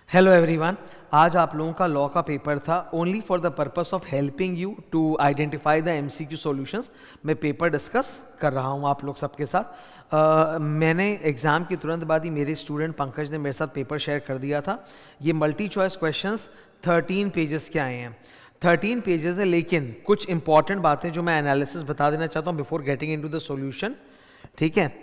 Hello everyone. आज आप लोगों का लॉ का पेपर था। Only for the purpose of helping you to identify the MCQ solutions मैं पेपर डिस्कस कर रहा हूँ आप लोग सबके साथ। मैंने एग्ज़ाम के तुरंत बाद ही मेरे स्टूडेंट पंकज ने मेरे साथ पेपर शेयर कर दिया था। ये मल्टी चॉइस क्वेश्चंस 13 पेजेस के आए हैं। 13 पेजेस है, लेकिन कुछ इंपॉर्टेंट बातें जो मैं एनालिसिस बता देना चाहता हूँ before getting into the solution. ठीक है,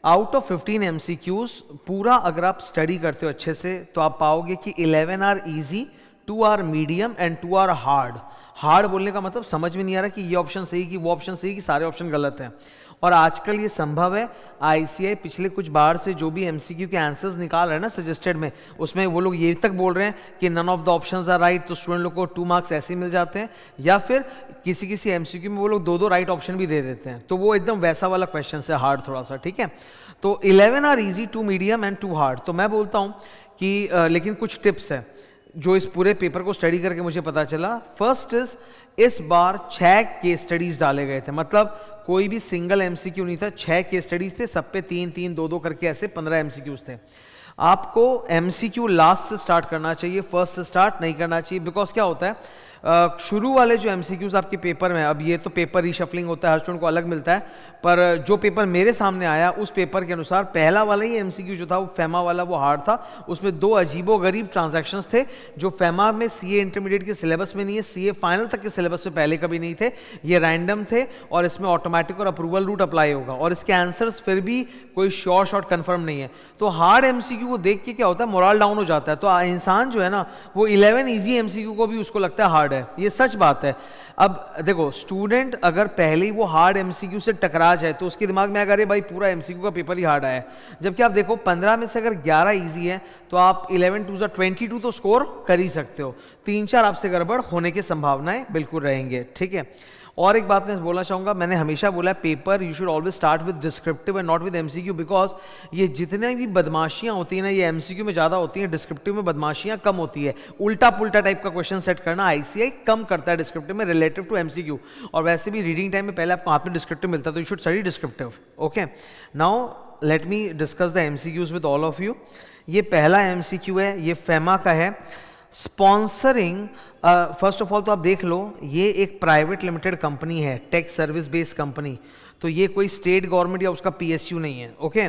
आउट ऑफ 15 MCQs पूरा अगर आप स्टडी करते हो अच्छे से तो आप पाओगे कि 11 are easy, 2 are medium and 2 are hard. Hard बोलने का मतलब समझ में नहीं आ रहा कि ये ऑप्शन सही कि वो ऑप्शन सही कि सारे ऑप्शन गलत हैं। और आजकल ये संभव है। ICAI पिछले कुछ बार से जो भी MCQ के आंसर्स निकाल रहे हैं ना सजेस्टेड में, उसमें वो लोग ये तक बोल रहे हैं कि none of the options are right, तो स्टूडेंट लोग को 2 मार्क्स ऐसे ही मिल जाते हैं। या फिर किसी किसी MCQ में वो लोग 2 राइट ऑप्शन भी दे देते हैं, तो वो एकदम वैसा वाला क्वेश्चन है, हार्ड थोड़ा सा। ठीक है, तो 11 are easy, 2 medium and 2 hard. तो मैं बोलता हूँ कि लेकिन कुछ टिप्स है जो इस पूरे पेपर को स्टडी करके मुझे पता चला। फर्स्ट इज, इस बार 6 केस स्टडीज डाले गए थे, मतलब कोई भी सिंगल MCQ नहीं था, 6 केस स्टडीज थे, सब पे 3-3, 2-2 करके ऐसे 15 MCQs थे। आपको MCQ लास्ट से स्टार्ट करना चाहिए, फर्स्ट से स्टार्ट नहीं करना चाहिए। बिकॉज क्या होता है, शुरू वाले जो MCQs आपके पेपर में, अब ये तो पेपर रीशफलिंग होता है, हर स्टूडेंट को अलग मिलता है, पर जो पेपर मेरे सामने आया उस पेपर के अनुसार पहला वाला ही MCQ जो था वो फेमा वाला, वो हार्ड था। उसमें 2 अजीबोगरीब ट्रांजैक्शंस थे जो फेमा में CA इंटरमीडिएट के सिलेबस में नहीं है, CA फाइनल तक के सिलेबस में पहले कभी नहीं थे। ये रैंडम थे और इसमें ऑटोमेटिक और अप्रूवल रूट अप्लाई होगा, और इसके आंसर्स फिर भी कोई शॉर्ट कंफर्म नहीं है। तो हार्ड MCQ को देख के क्या होता है, मोरल डाउन हो जाता है। तो इंसान जो है ना, वो 11 ईजी MCQ को भी उसको लगता है हार्ड है। ये सच बात है। अब देखो, स्टूडेंट अगर पहले ही वो हार्ड MCQ से टकरा जाए तो उसके दिमाग में अगर भाई पूरा MCQ का पेपर ही हार्ड आया है, जबकि आप देखो 15 में से अगर 11 इजी है तो आप 11 2 22 तो स्कोर कर ही सकते हो। 3-4 आपसे गड़बड़ होने की संभावनाएं बिल्कुल रहेंगे। ठीक है, और एक बात मैं बोलना चाहूँगा, मैंने हमेशा बोला है paper you should always start with descriptive and not with MCQ। Because ये जितने भी बदमाशियाँ होती हैं ना, ये MCQ में ज़्यादा होती हैं, डिस्क्रिप्टिव में बदमाशियाँ कम होती है। उल्टा पुल्टा टाइप का क्वेश्चन सेट करना ICAI कम करता है डिस्क्रिप्टिव में रिलेटिव टू MCQ। और वैसे भी रीडिंग टाइम में पहले आपको हाथ में डिस्क्रिप्टिव मिलता है, तो you should study descriptive. Okay, now let me discuss the MCQs with all of you. ये पहला MCQ है, ये फेमा का है। स्पॉन्सरिंग, फर्स्ट ऑफ ऑल तो आप देख लो, ये एक प्राइवेट लिमिटेड कंपनी है, टेक सर्विस बेस्ड कंपनी। तो ये कोई स्टेट गवर्नमेंट या उसका PSU नहीं है। Okay,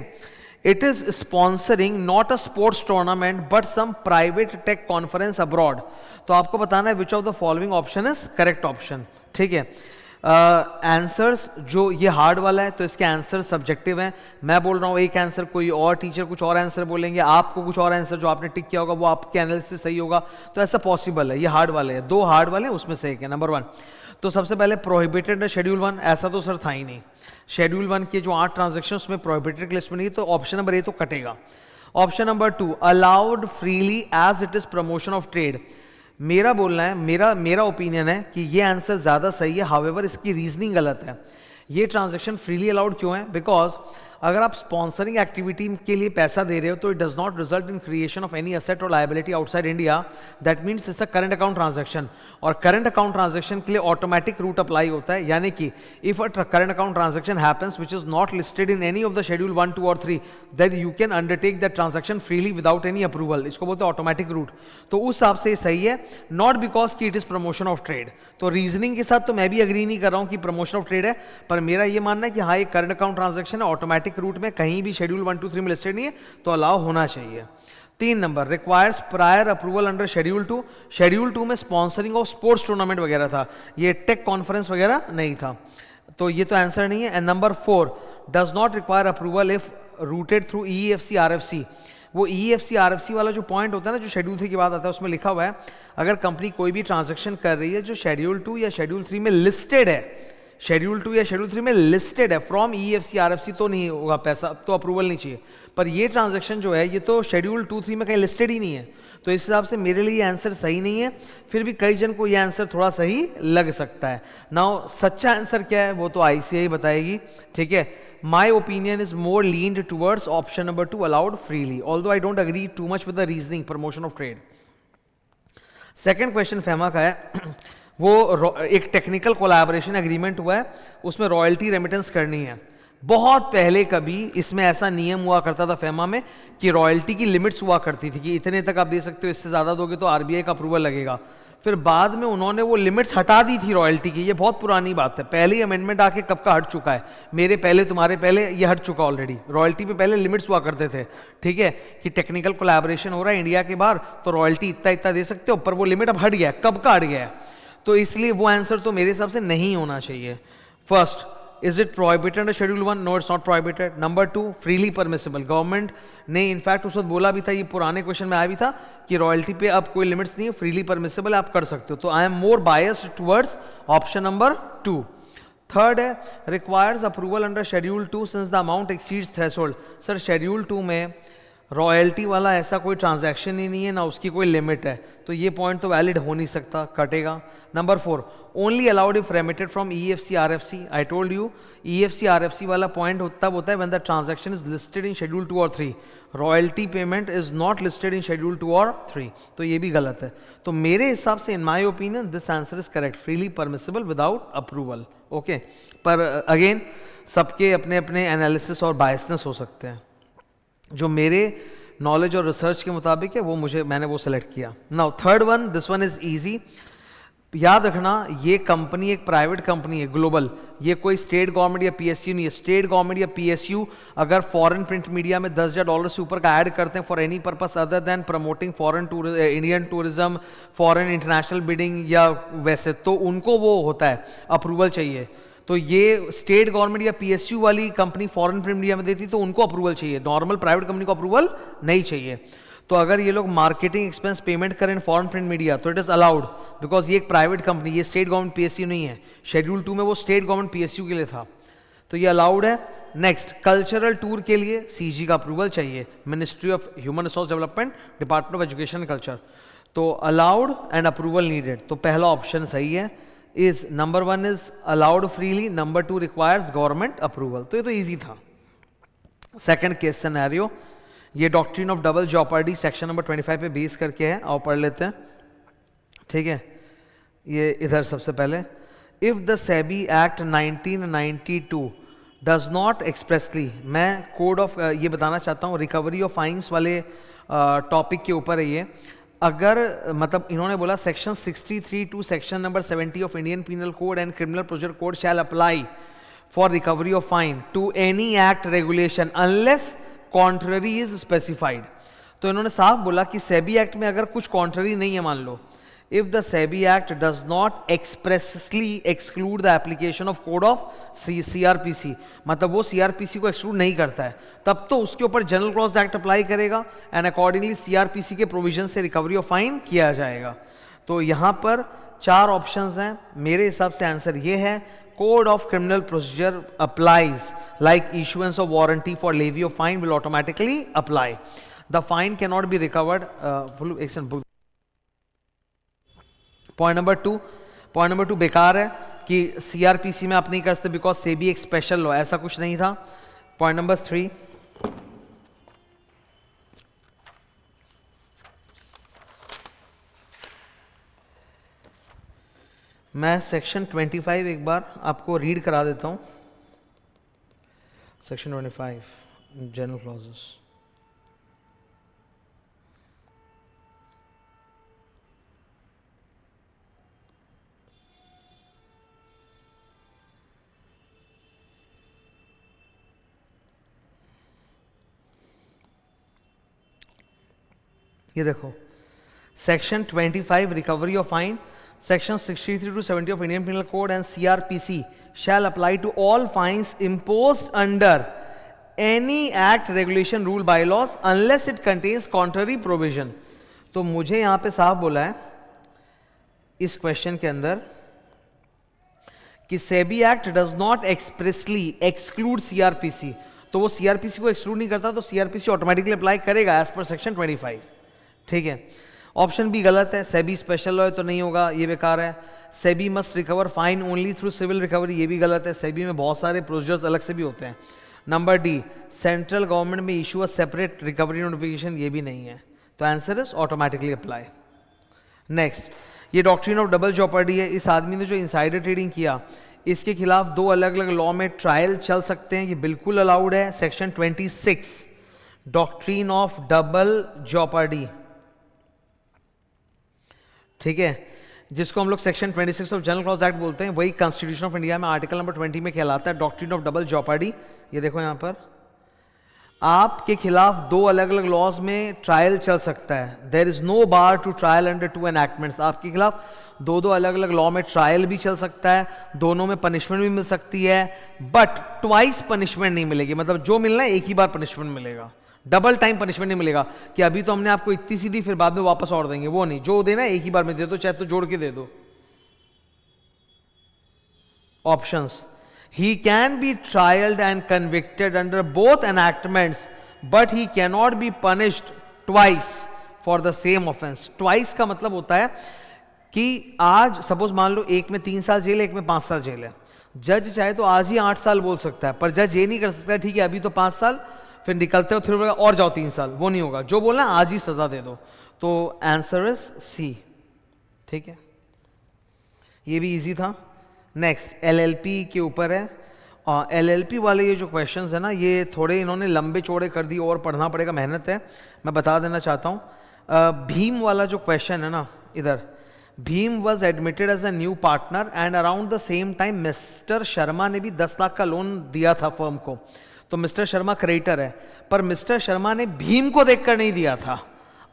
it is sponsoring not a sports tournament but some private tech conference abroad. तो आपको बताना है which of the following option is correct option. ठीक है, आंसर्स जो ये हार्ड वाला है तो इसके आंसर सब्जेक्टिव हैं। मैं बोल रहा हूँ एक आंसर, कोई और टीचर कुछ और आंसर बोलेंगे, आपको कुछ और आंसर जो आपने टिक किया होगा वो आपके एनालिसिस सही होगा। तो ऐसा पॉसिबल है। ये हार्ड वाले हैं, 2 हार्ड वाले हैं, उसमें से एक है नंबर 1। तो सबसे पहले प्रोहिबिटेड शेड्यूल 1, ऐसा तो सर था ही नहीं। शेड्यूल 1 के जो 8 ट्रांजेक्शन उसमें प्रोहिबिटेड लिस्ट में नहीं, तो ऑप्शन नंबर ए तो कटेगा। Option number 2, allowed freely as it is promotion of trade. मेरा बोलना है, मेरा ओपिनियन है कि ये आंसर ज़्यादा सही है, हाउएवर इसकी रीजनिंग गलत है। ये ट्रांजैक्शन फ्रीली अलाउड क्यों है? बिकॉज अगर आप स्पॉन्सरिंग एक्टिविटी के लिए पैसा दे रहे हो तो it does not result in creation of any asset और liability outside India, that means it's a current account transaction. और करंट अकाउंट ट्रांजैक्शन के लिए ऑटोमेटिक रूट अप्लाई होता है, यानी कि if a current account transaction happens which is not listed in any of the schedule 1, 2 और 3, then you can undertake that transaction freely without any approval. इसको बोलते हैं ऑटोमेटिक रूट। तो उस हिसाब से सही है, नॉट बिकॉज कि it is promotion of trade. तो रीजनिंग के साथ तो मैं भी अग्री नहीं कर रहा हूं कि प्रमोशन ऑफ ट्रेड है, पर मेरा ये मानना है कि हाँ, ये करंट अकाउंट ट्रांजैक्शन है, ऑटोमेटिक रूट में कहीं भी शेड्यूल 1, 2, 3 में लिस्टेड नहीं है, तो अलाउ होना चाहिए। 3 number, requires prior approval under schedule 2। Schedule 2 में स्पॉन्सरिंग ऑफ स्पोर्ट्स टूर्नामेंट वगैरह था, ये टेक कॉन्फ्रेंस वगैरह नहीं था, तो ये तो आंसर नहीं है। And number 4, does not require approval if rooted through EEFC RFC। वो EEFC RFC वाला जो पॉइंट होता है ना, जो शेड्यूल 3 की बात आता है, उसमें लिखा हुआ है अगर कंपनी कोई भी ट्रांजेक्शन कर रही है जो शेड्यूल 2 या शेड्यूल 3 में लिस्टेड है, शेड्यूल 2 या शेड्यूल 3 में लिस्टेड है फ्रॉम EEFC RFC, तो नहीं होगा पैसा, तो अप्रूवल नहीं चाहिए। पर ये ट्रांजैक्शन जो है ये तो शेड्यूल 2, 3 में कहीं लिस्टेड ही नहीं है, तो इस हिसाब से मेरे लिए आंसर सही नहीं है। फिर भी कई जन को ये आंसर थोड़ा सही लग सकता है। नाउ सच्चा आंसर क्या है वो तो ICAI बताएगी। ठीक है, माई opinion is more leaned towards option number 2, allowed freely, although I don't agree too much with the reasoning promotion of trade. Second question FEMA का है, वो एक टेक्निकल कोलैबोरेशन एग्रीमेंट हुआ है, उसमें रॉयल्टी रेमिटेंस करनी है। बहुत पहले कभी इसमें ऐसा नियम हुआ करता था फेमा में कि रॉयल्टी की लिमिट्स हुआ करती थी कि इतने तक आप दे सकते हो, इससे ज़्यादा दोगे तो आरबीआई का अप्रूवल लगेगा। फिर बाद में उन्होंने वो लिमिट्स हटा दी थी रॉयल्टी की। ये बहुत पुरानी बात है, पहले ही अमेंडमेंट आके कब का हट चुका है, मेरे पहले तुम्हारे पहले ये हट चुका ऑलरेडी। रॉयल्टी पे पहले लिमिट्स हुआ करते थे, ठीक है, कि टेक्निकल कोलैबोरेशन हो रहा है इंडिया के बाहर तो रॉयल्टी इतना इतना दे सकते हो, पर वो लिमिट अब हट गया, कब का हट गया है। तो इसलिए वो आंसर तो मेरे हिसाब से नहीं होना चाहिए। First, is it prohibited under schedule 1? No, it's not prohibited. Number 2, freely permissible. Government ने इनफैक्ट उस वक्त बोला भी था, ये पुराने क्वेश्चन में आया भी था कि रॉयल्टी पे अब कोई लिमिट्स नहीं है, फ्रीली परमिसिबल, आप कर सकते हो। तो I am more biased towards option number 2। Third है, requires approval under schedule 2 since the amount exceeds threshold. Sir schedule 2 में रॉयल्टी वाला ऐसा कोई ट्रांजैक्शन ही नहीं है, ना उसकी कोई लिमिट है, तो ये पॉइंट तो वैलिड हो नहीं सकता, कटेगा। Number 4, only allowed if remitted from EFC RFC। I told you EFC RFC वाला पॉइंट तब होता है when the transaction is listed in schedule 2 और 3। Royalty payment is not listed in schedule 2 और 3, तो ये भी गलत है। तो मेरे हिसाब से in my opinion this answer is correct, freely permissible without approval. Okay, पर अगेन सबके अपने अपने एनालिसिस और बायसनेस हो सकते हैं। जो मेरे नॉलेज और रिसर्च के मुताबिक है वो मैंने वो सेलेक्ट किया। Now third one, this one is easy. याद रखना, ये कंपनी एक प्राइवेट कंपनी है ग्लोबल, ये कोई स्टेट गवर्नमेंट या PSU नहीं है। स्टेट गवर्नमेंट या PSU अगर फॉरेन प्रिंट मीडिया में $10,000 से ऊपर का ऐड करते हैं for any purpose other than promoting foreign Indian tourism, foreign international bidding या वैसे, तो उनको वो होता है अप्रूवल चाहिए। तो ये स्टेट गवर्नमेंट या PSU वाली कंपनी फॉरेन प्रिंट मीडिया में देती तो उनको अप्रूवल चाहिए, नॉर्मल प्राइवेट कंपनी को अप्रूवल नहीं चाहिए। तो अगर ये लोग मार्केटिंग एक्सपेंस पेमेंट करें फॉरेन प्रिंट मीडिया तो इट इज अलाउड, बिकॉज ये एक प्राइवेट कंपनी, ये स्टेट गवर्नमेंट PSU नहीं है। शेड्यूल 2 में वो स्टेट गवर्नमेंट PSU के लिए था, तो ये अलाउड है। नेक्स्ट, कल्चरल टूर के लिए CG का अप्रूवल चाहिए, ministry of human resource development, department of education culture, तो अलाउड एंड अप्रूवल नीडेड। तो पहला ऑप्शन सही है, is number 1 is allowed freely, number 2 requires government approval. तो ये तो ईजी था। सेकेंड केस सिनेरियो, ये doctrine of double jeopardy section number 25 पे बेस करके है, आओ पढ़ लेते हैं, ठीक है। ये इधर सबसे पहले, if the SEBI act 1992 does not expressly, मैं कोड ऑफ ये बताना चाहता हूँ, रिकवरी ऑफ फाइन्स वाले टॉपिक के ऊपर है ये। अगर मतलब इन्होंने बोला section 63 to section number 70 of Indian penal code and criminal procedure code shall apply for recovery of fine to any act regulation unless contrary is specified. तो इन्होंने साफ बोला कि सेबी एक्ट में अगर कुछ कॉन्ट्ररी नहीं है, मान लो if the SEBI act does not expressly exclude the application of code of CRPC, मतलब वो CRPC को एक्सक्लूड नहीं करता है, तब तो उसके ऊपर जनरल क्लॉज एक्ट अप्लाई करेगा एंड अकॉर्डिंगली CRPC के प्रोविजन से रिकवरी ऑफ फाइन किया जाएगा। तो यहाँ पर 4 ऑप्शंस हैं, मेरे हिसाब से आंसर ये है, Code of Criminal Procedure applies like issuance of warranty for levy of fine will automatically apply. The fine cannot be recovered. Point number 2 बेकार है कि CRPC में आप नहीं कर सकते बिकॉज सेबी एक स्पेशल लॉ, ऐसा कुछ नहीं था। पॉइंट नंबर 3, मैं सेक्शन 25 एक बार आपको रीड करा देता हूं। सेक्शन 25 जनरल क्लॉजेस, ये देखो, section 25 recovery of fine, Section 63 to 70 of Indian Penal Code and CRPC shall apply to all fines imposed under any act, regulation, rule, bylaws unless it contains contrary provision. तो मुझे यहाँ पे साफ बोला है इस क्वेश्चन के अंदर कि SEBI act does not expressly exclude CRPC, तो वो CRPC को एक्सक्लूड नहीं करता, तो CRPC ऑटोमेटिकली अप्लाई करेगा एज पर सेक्शन 25, ठीक है। ऑप्शन बी गलत है, सेबी स्पेशल लॉ है तो नहीं होगा, ये बेकार है। SEBI must recover fine only through civil recovery, ये भी गलत है, सेबी में बहुत सारे प्रोसीजर्स अलग से भी होते हैं। नंबर डी, सेंट्रल गवर्नमेंट में issue a separate recovery notification, ये भी नहीं है, तो answer is automatically apply. Next, ये डॉक्ट्रिन ऑफ डबल जॉपर्डी है, इस आदमी ने जो इनसाइडर ट्रेडिंग किया, इसके खिलाफ दो अलग अलग लॉ में ट्रायल चल सकते हैं, ये बिल्कुल अलाउड है। सेक्शन 26 डॉक्ट्रिन ऑफ डबल जॉपर्डी, ठीक है, जिसको हम लोग section 26 of general clause act बोलते हैं, वही कॉन्स्टिट्यूशन ऑफ इंडिया में आर्टिकल नंबर 20 में कहलाता है डॉक्ट्रिन ऑफ डबल जॉपर्डी। ये देखो यहां पर आपके खिलाफ दो अलग अलग लॉज में ट्रायल चल सकता है। There is no bar to trial under two enactments. आपके खिलाफ दो दो अलग अलग लॉ में ट्रायल भी चल सकता है, दोनों में पनिशमेंट भी मिल सकती है, बट ट्वाइस पनिशमेंट नहीं मिलेगी। मतलब जो मिलना है एक ही बार पनिशमेंट मिलेगा, डबल टाइम पनिशमेंट नहीं मिलेगा कि अभी तो हमने आपको इतनी सी दी फिर बाद में वापस और देंगे, वो नहीं। जो देना एक ही बार में दे दो, चाहे तो जोड़ के दे दो। Options, he can be trialed and convicted under both enactments but he cannot be punished twice for the same offense। twice का मतलब होता है कि आज सपोज मान लो एक में 3 साल जेल है, एक में 5 साल जेल है। जज चाहे तो आज ही 8 साल बोल सकता है, पर जज ये नहीं कर सकता ठीक है अभी तो 5 साल, फिर निकलते हो फिर बोलेगा और जाओ 3 साल, वो नहीं होगा। जो बोलना आज ही सजा दे दो। तो आंसर इज सी, ठीक है, ये भी इजी था। नेक्स्ट एलएलपी के ऊपर है, और एलएलपी वाले ये जो क्वेश्चंस है ना, ये थोड़े इन्होंने लंबे चौड़े कर दिए और पढ़ना पड़ेगा, मेहनत है। मैं बता देना चाहता हूँ भीम वाला जो क्वेश्चन है ना, इधर Bhim was admitted as a new partner and around the same time Mr Sharma ने भी 10 लाख का लोन दिया था फर्म को। तो मिस्टर शर्मा क्रेडिटर है, पर मिस्टर शर्मा ने भीम को देखकर नहीं दिया था,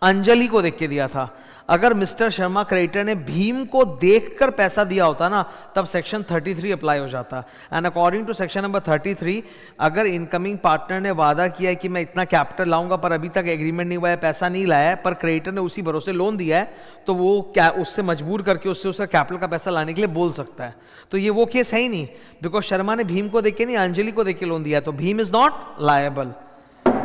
अंजलि को देख के दिया था। अगर मिस्टर शर्मा क्रेडिटर ने भीम को देखकर पैसा दिया होता ना, तब सेक्शन 33 अप्लाई हो जाता। And according to section number 33, अगर इनकमिंग पार्टनर ने वादा किया है कि मैं इतना कैपिटल लाऊंगा पर अभी तक एग्रीमेंट नहीं हुआ है, पैसा नहीं लाया है, पर क्रेडिटर ने उसी भरोसे लोन दिया है, तो वो क्या उससे मजबूर करके उससे उसका कैपिटल का पैसा लाने के लिए बोल सकता है। तो ये वो केस है ही नहीं, बिकॉज शर्मा ने भीम को देख के नहीं अंजलि को देख के लोन दिया, तो भीम इज नॉट लायबल।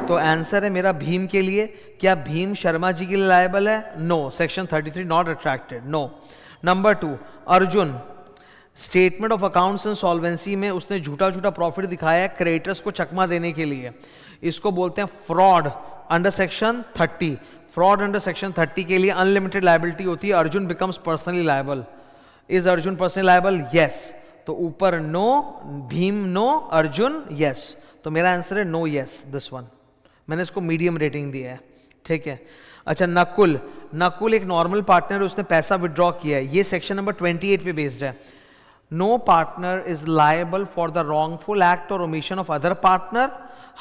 तो आंसर है मेरा भीम के लिए। क्या भीम शर्मा जी के लिए लायबल है? No, section 33 not attracted, no. Number 2, Arjun statement of accounts and solvency में उसने झूठा झूठा प्रॉफिट दिखाया है क्रेडिटर्स को चकमा देने के लिए, इसको बोलते हैं fraud under section 30। Fraud under section 30 के लिए अनलिमिटेड लायबिलिटी होती है, Arjun becomes personally liable. Is Arjun personally liable? Yes. तो ऊपर no, Bhim no, Arjun yes. तो मेरा आंसर है नो, यस, दिस वन। मैंने इसको मीडियम रेटिंग दिया है, ठीक है। अच्छा नकुल, नकुल एक नॉर्मल पार्टनर है, उसने पैसा विड्रॉ किया है, ये सेक्शन नंबर 28 पे बेस्ड है। No partner is liable for the wrongful act और omission of other partner,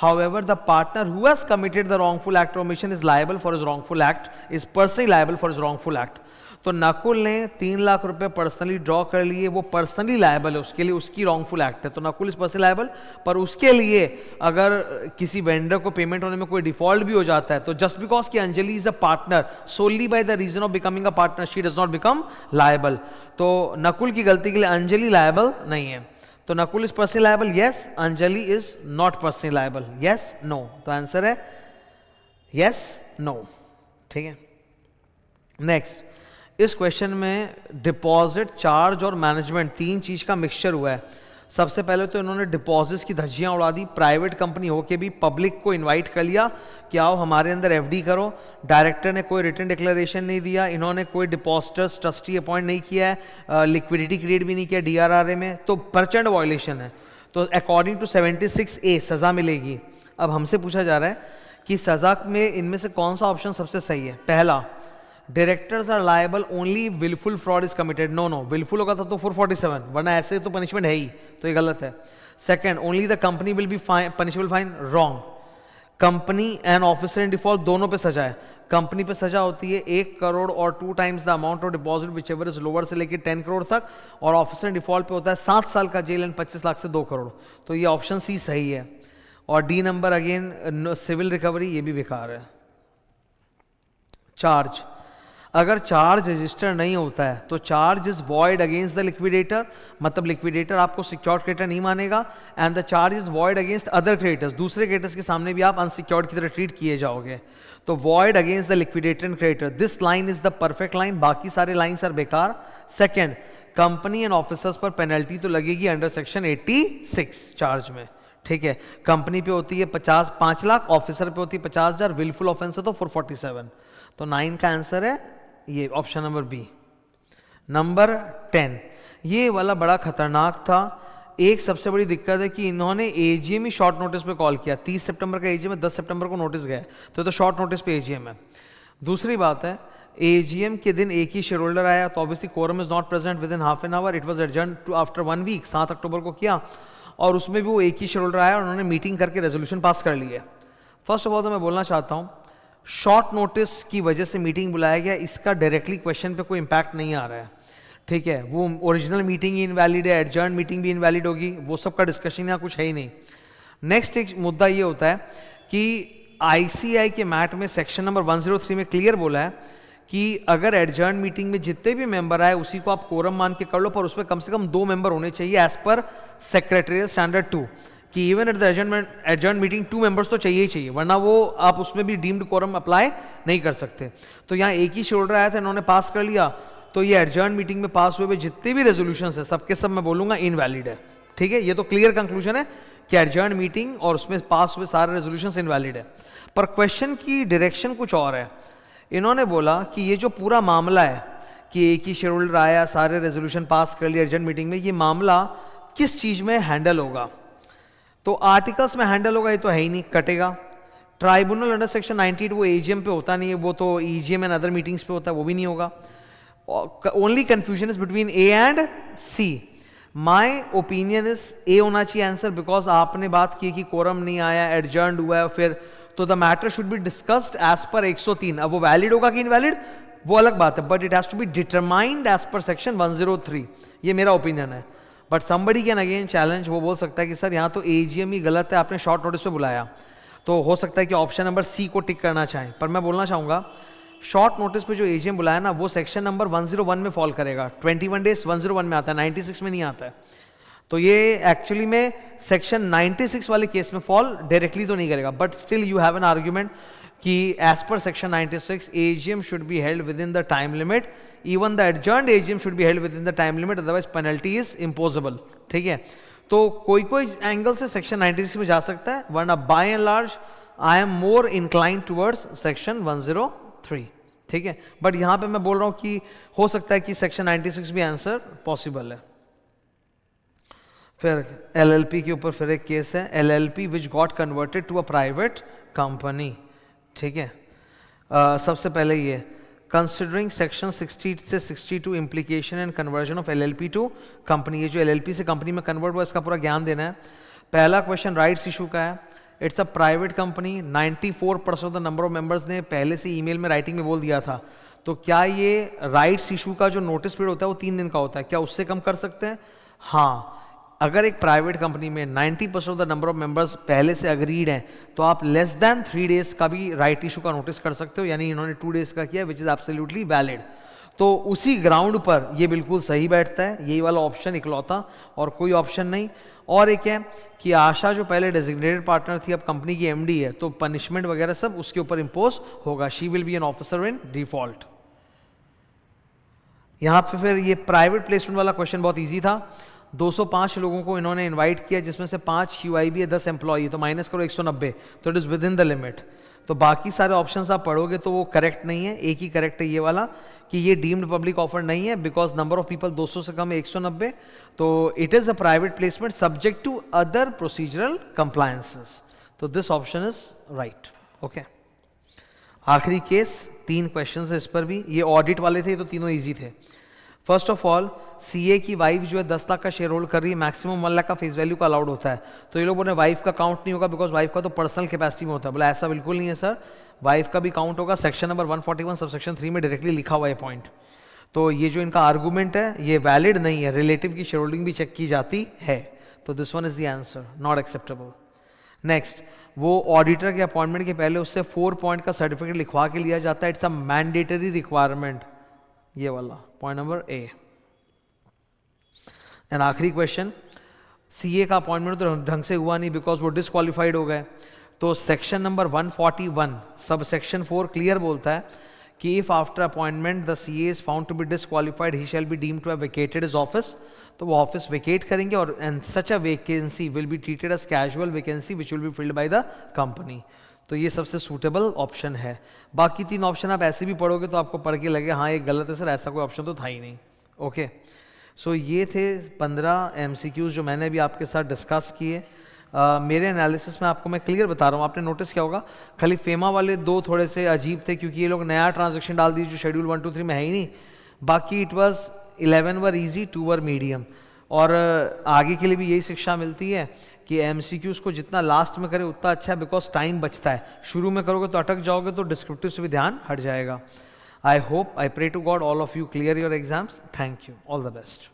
however the partner who has committed the wrongful act or omission is liable for his wrongful act, is personally liable for his wrongful act। तो नकुल ने 3 लाख रुपए personally draw कर लिए, वो personally liable है, उसके लिए उसकी रॉन्गफुल एक्ट है, तो नकुल इज पर्सनली लायबल। पर उसके लिए अगर किसी वेंडर को पेमेंट होने में कोई डिफॉल्ट भी हो जाता है, तो जस्ट बिकॉज कि Anjali is a partner solely by the reason of becoming a partner she does not become liable. तो नकुल की गलती के लिए अंजलि लायबल नहीं है। तो Nakul is personally liable, yes. Anjali is not personally liable, yes, no. तो आंसर है यस, नो, ठीक है। नेक्स्ट, इस क्वेश्चन में डिपॉजिट, चार्ज और मैनेजमेंट 3 चीज का मिक्सचर हुआ है। सबसे पहले तो इन्होंने डिपॉजिट्स की धज्जियां उड़ा दी, प्राइवेट कंपनी होके भी पब्लिक को इनवाइट कर लिया कि आओ हमारे अंदर एफडी करो। डायरेक्टर ने कोई रिटन डिक्लेरेशन नहीं दिया, इन्होंने कोई डिपॉजिटर्स ट्रस्टी अपॉइंट नहीं किया है, लिक्विडिटी क्रिएट भी नहीं किया डीआरआरए में, तो प्रचंड वायलेशन है। तो अकॉर्डिंग टू 76A सजा मिलेगी। अब हमसे पूछा जा रहा है कि सजा में इनमें से कौन सा ऑप्शन सबसे सही है। पहला, directors are liable only wilful fraud is committed. No no, wilful होगा तो 447, वरना ऐसे तो पनिशमेंट है ही, तो ये गलत है। Second, only the company will be punishable fine, wrong. Company and officer in default दोनों पे सजा है। कंपनी पे सजा होती है 1 करोड़ और 2 times the amount of deposit which ever is lower से लेकर 10 करोड़ तक, और ऑफिसर इन डिफॉल्ट पे होता है 7 साल का जेल एंड 25 लाख से 2 करोड़। तो ये ऑप्शन सी सही है। और D number again civil recovery, ये भी बेकार है। चार्ज, अगर चार्ज रजिस्टर नहीं होता है तो charge is void against the liquidator, मतलब लिक्विडेटर आपको सिक्योर्ड क्रेडिटर नहीं मानेगा, and the charge is void against other creditors, दूसरे क्रेडिटर्स के सामने भी आप अनसिक्योर्ड की तरह ट्रीट किए जाओगे। तो void against the liquidator and creditor, this line is the perfect line, बाकी सारे लाइन्स आर बेकार। सेकेंड, कंपनी एंड ऑफिसर्स पर पेनल्टी तो लगेगी अंडर सेक्शन 86 चार्ज में, ठीक है। कंपनी पे होती है 5 लाख, ऑफिसर पे होती है 50,000, विलफुल ऑफेंस है तो 447। तो 9 का आंसर है ये ऑप्शन नंबर बी। नंबर 10, ये वाला बड़ा खतरनाक था। एक सबसे बड़ी दिक्कत है कि इन्होंने एजीएम ही शॉर्ट नोटिस पे कॉल किया। 30 सितंबर का एजीएम है, 10 सितंबर को नोटिस गया, तो शॉर्ट नोटिस पे एजीएम है। दूसरी बात है, एजीएम के दिन एक ही शेयर होल्डर आया, तो obviously quorum is not present within half an hour, it was adjourn to after 1 week, 7 October को किया, और उसमें भी वो एक ही शेयर होल्डर आया और उन्होंने मीटिंग करके रेजोल्यूशन पास कर ली है। फर्स्ट ऑफ ऑल तो मैं बोलना चाहता हूँ, शॉर्ट नोटिस की वजह से मीटिंग बुलाया गया, इसका डायरेक्टली क्वेश्चन पे कोई इंपैक्ट नहीं आ रहा है, ठीक है। वो ओरिजिनल मीटिंग ही इनवैलिड है, एडजर्न मीटिंग भी इनवैलिड होगी, वो सब का डिस्कशन यहाँ कुछ है ही नहीं। नेक्स्ट एक मुद्दा ये होता है कि आईसीआई के मैट में सेक्शन नंबर 103 में क्लियर बोला है कि अगर एडजर्न मीटिंग में जितने भी मेंबर आए उसी को आप कोरम मान के कर लो, पर उसमें कम से कम 2 मेंबर होने चाहिए एज पर सेक्रेटरियल स्टैंडर्ड 2, कि even at the adjourn meeting 2 members तो चाहिए ही चाहिए, वरना वो आप उसमें भी डीम्ड कोरम अप्लाई नहीं कर सकते। तो यहाँ एक ही शेयर होल्डर आया था, इन्होंने पास कर लिया, तो ये एडजर्न मीटिंग में पास हुए जितने भी रेजोल्यूशंस है सबके सब मैं बोलूंगा इनवैलिड है, ठीक है। ये तो क्लियर कंक्लूजन है कि एडजर्न मीटिंग और उसमें पास हुए सारे रेजोल्यूशंस इनवैलिड है। पर क्वेश्चन की डायरेक्शन कुछ और है। इन्होंने बोला कि ये जो पूरा मामला है कि एक ही शेयर होल्डर आया, सारे रेजोल्यूशन पास कर लिया एडजर्न मीटिंग में, ये मामला किस चीज में हैंडल होगा? तो आर्टिकल्स में हैंडल होगा, ये तो है ही नहीं, कटेगा। ट्राइब्यूनल अंडर सेक्शन 98 वो एजीएम पे होता नहीं है, वो तो ईजीएम एंड अदर मीटिंग्स पे होता है, वो भी नहीं होगा। Only confusion is between A and C. My opinion is A होना चाहिए आंसर, बिकॉज आपने बात की कि कोरम नहीं आया, एडजर्न हुआ है, फिर तो the matter should be discussed as per 103। अब वो वैलिड होगा कि इनवैलिड वो अलग बात है, but it has to be determined as per section 103। ये मेरा ओपिनियन है, but somebody can again challenge, वो बोल सकता है कि सर यहाँ तो एजीएम ही गलत है, आपने शॉर्ट नोटिस पे बुलाया। तो हो सकता है कि ऑप्शन नंबर सी को टिक करना चाहें, पर मैं बोलना चाहूंगा शॉर्ट नोटिस पे जो एजीएम बुलाया ना, वो सेक्शन नंबर 101 में फॉल करेगा। 21 डेज 101 में आता है, 96 में नहीं आता है। तो ये एक्चुअली में सेक्शन 96 वाले केस में फॉल डायरेक्टली तो नहीं करेगा, but still you have an argument कि as per section 96 AGM should be held within the time limit, even the adjourned AGM should be held within the time limit, otherwise penalty is imposable, ठीक है। तो कोई कोई angle से section 96 में जा सकता है, वरना by and large I am more inclined towards section 103, ठीक है। बट यहां पे मैं बोल रहा हूं कि हो सकता है कि सेक्शन 96 भी आंसर पॉसिबल है। फिर एलएलपी के ऊपर फिर एक केस है, LLP which got converted to a private company, ठीक है। सबसे पहले ये कंसिडरिंग सेक्शन 60 से 62 implication and conversion of LLP to company, ये जो एलएलपी से कंपनी में कन्वर्ट हुआ इसका पूरा ज्ञान देना है। पहला क्वेश्चन राइट्स इशू का है, it's a private company, 94% of the number of members ने पहले से ईमेल में राइटिंग में बोल दिया था, तो क्या ये राइट्स इशू का जो नोटिस पीरियड होता है वो 3 दिन का होता है, क्या उससे कम कर सकते हैं? हाँ, अगर एक प्राइवेट कंपनी में 90% of the number of members पहले से अग्रीड हैं, तो आप लेस देन 3 डेज का भी राइट इशू का नोटिस कर सकते हो, यानी इन्होंने 2 डेज का किया, विच इज एब्सोल्युटली वैलिड। तो उसी ग्राउंड पर ये बिल्कुल सही बैठता है, यही वाला ऑप्शन इकलौता, और कोई ऑप्शन नहीं। और एक है कि आशा जो पहले डेजिग्नेटेड पार्टनर थी अब कंपनी की एमडी है, तो पनिशमेंट वगैरह सब उसके ऊपर इंपोज होगा, she will be an officer in default. यहां पे फिर ये प्राइवेट प्लेसमेंट वाला क्वेश्चन बहुत ईजी था। 205 लोगों को इन्होंने इनवाइट किया, जिसमें से 5 QIB है, 10 एम्प्लॉई, तो माइनस करो 190, तो it is with in the limit. तो बाकी सारे ऑप्शंस आप पढ़ोगे तो वो करेक्ट नहीं है, एक ही करेक्ट है ये वाला कि ये डीम्ड पब्लिक ऑफर नहीं है, बिकॉज नंबर ऑफ पीपल 200 से कम है 190, तो it is a private placement subject to other procedural compliances, तो this option is right, okay. आखिरी केस, 3 क्वेश्चन है इस पर भी, ये ऑडिट वाले थे तो तीनों ईजी थे। फर्स्ट ऑफ ऑल, सीए की वाइफ जो है 10 लाख का शेयर होल्ड कर रही है, मैक्सिमम 1 लाख का फेस वैल्यू का अलाउड होता है, तो ये लोग बोले वाइफ का काउंट नहीं होगा बिकॉज वाइफ का तो पर्सनल कैपेसिटी में होता है। बोला ऐसा बिल्कुल नहीं है सर, वाइफ का भी काउंट होगा, सेक्शन नंबर 141 सब सेक्शन 3 में डायरेक्टली लिखा हुआ है पॉइंट। तो ये जो इनका आर्गूमेंट है ये वैलिड नहीं है, रिलेटिव की शेयर होल्डिंग भी चेक की जाती है, तो this one is the answer, not acceptable. Next, वो ऑडिटर के अपॉइंटमेंट के पहले उससे 4 पॉइंट का सर्टिफिकेट लिखवा के लिया जाता है, इट्स अ मैंडेटरी रिक्वायरमेंट, ये वाला पॉइंट नंबर ए। एंड आखिरी क्वेश्चन, सीए का अपॉइंटमेंट तो ढंग से हुआ नहीं बिकॉज वो डिसक्वालीफाइड हो गए, तो section number 141 sub section 4 clear बोलता है कि if after appointment the CA is found to be disqualified he shall be deemed to have vacated his office, तो वो ऑफिस वेकेट करेंगे और and such a vacancy will be treated as casual vacancy which will be filled by the company, तो ये सबसे suitable option है। बाकी 3 option आप ऐसे भी पढ़ोगे तो आपको पढ़ के लगे हाँ ये गलत है सर, ऐसा कोई ऑप्शन तो था ही नहीं, ओके। सो ये थे 15 MCQs जो मैंने अभी आपके साथ डिस्कस किए। मेरे एनालिसिस में आपको मैं क्लियर बता रहा हूँ, आपने नोटिस किया होगा खाली फेमा वाले 2 थोड़े से अजीब थे क्योंकि ये लोग नया ट्रांजेक्शन डाल दिए जो शेड्यूल 1 2 3 में है ही नहीं। बाकी it was 11 were easy, 2 were medium. और आगे के लिए भी यही शिक्षा मिलती है कि MCQs को जितना लास्ट में करे उतना अच्छा है, बिकॉज टाइम बचता है। शुरू में करोगे तो अटक जाओगे तो डिस्क्रिप्टिव से भी ध्यान हट जाएगा। I hope, I pray to God all of you clear your exams. Thank you, all the best.